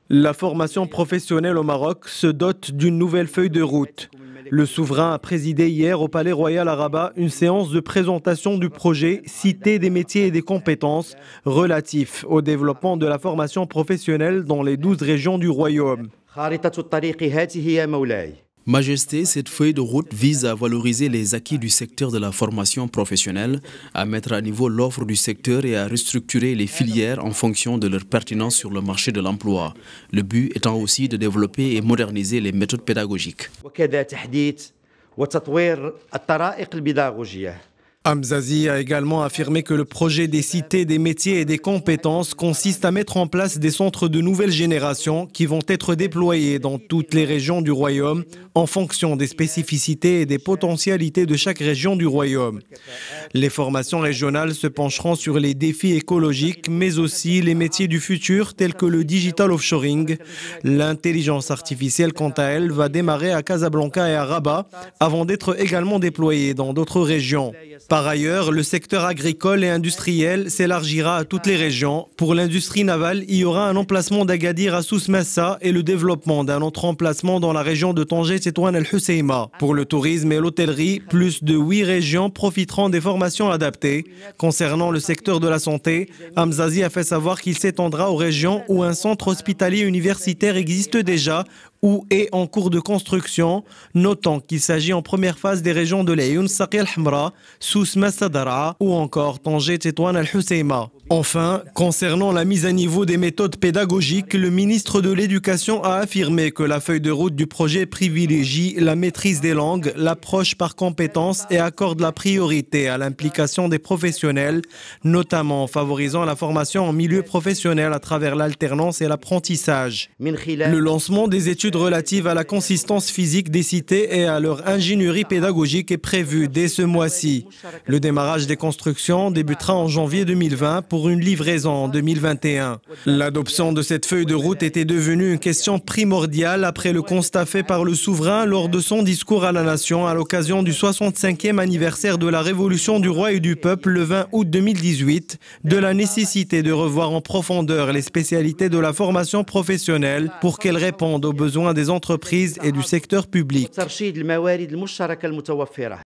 La formation professionnelle au Maroc se dote d'une nouvelle feuille de route. Le souverain a présidé hier au Palais Royal à Rabat une séance de présentation du projet Cité des métiers et des compétences relatif au développement de la formation professionnelle dans les 12 régions du royaume. Majesté, cette feuille de route vise à valoriser les acquis du secteur de la formation professionnelle, à mettre à niveau l'offre du secteur et à restructurer les filières en fonction de leur pertinence sur le marché de l'emploi. Le but étant aussi de développer et moderniser les méthodes pédagogiques. Hamzazi a également affirmé que le projet des cités des métiers et des compétences consiste à mettre en place des centres de nouvelle génération qui vont être déployés dans toutes les régions du royaume en fonction des spécificités et des potentialités de chaque région du royaume. Les formations régionales se pencheront sur les défis écologiques mais aussi les métiers du futur tels que le digital offshoring. L'intelligence artificielle, quant à elle, va démarrer à Casablanca et à Rabat avant d'être également déployée dans d'autres régions. Par ailleurs, le secteur agricole et industriel s'élargira à toutes les régions. Pour l'industrie navale, il y aura un emplacement d'Agadir à Souss-Massa et le développement d'un autre emplacement dans la région de Tanger-Tétouan el-Husseima. Pour le tourisme et l'hôtellerie, plus de 8 régions profiteront des formations adaptées. Concernant le secteur de la santé, Hamzazi a fait savoir qu'il s'étendra aux régions où un centre hospitalier universitaire existe déjà ou est en cours de construction, notant qu'il s'agit en première phase des régions de l'Ayoun, Saqi al-Hamra, Souss-Massa Daraa ou encore Tanger-Tétouan el-Husseima. Enfin, concernant la mise à niveau des méthodes pédagogiques, le ministre de l'Éducation a affirmé que la feuille de route du projet privilégie la maîtrise des langues, l'approche par compétences et accorde la priorité à l'implication des professionnels, notamment en favorisant la formation en milieu professionnel à travers l'alternance et l'apprentissage. Le lancement des études relatives à la consistance physique des cités et à leur ingénierie pédagogique est prévu dès ce mois-ci. Le démarrage des constructions débutera en janvier 2020 pour une livraison en 2021. L'adoption de cette feuille de route était devenue une question primordiale après le constat fait par le souverain lors de son discours à la nation à l'occasion du 65e anniversaire de la Révolution du roi et du peuple le 20 août 2018, de la nécessité de revoir en profondeur les spécialités de la formation professionnelle pour qu'elles répondent aux besoins des entreprises et du secteur public.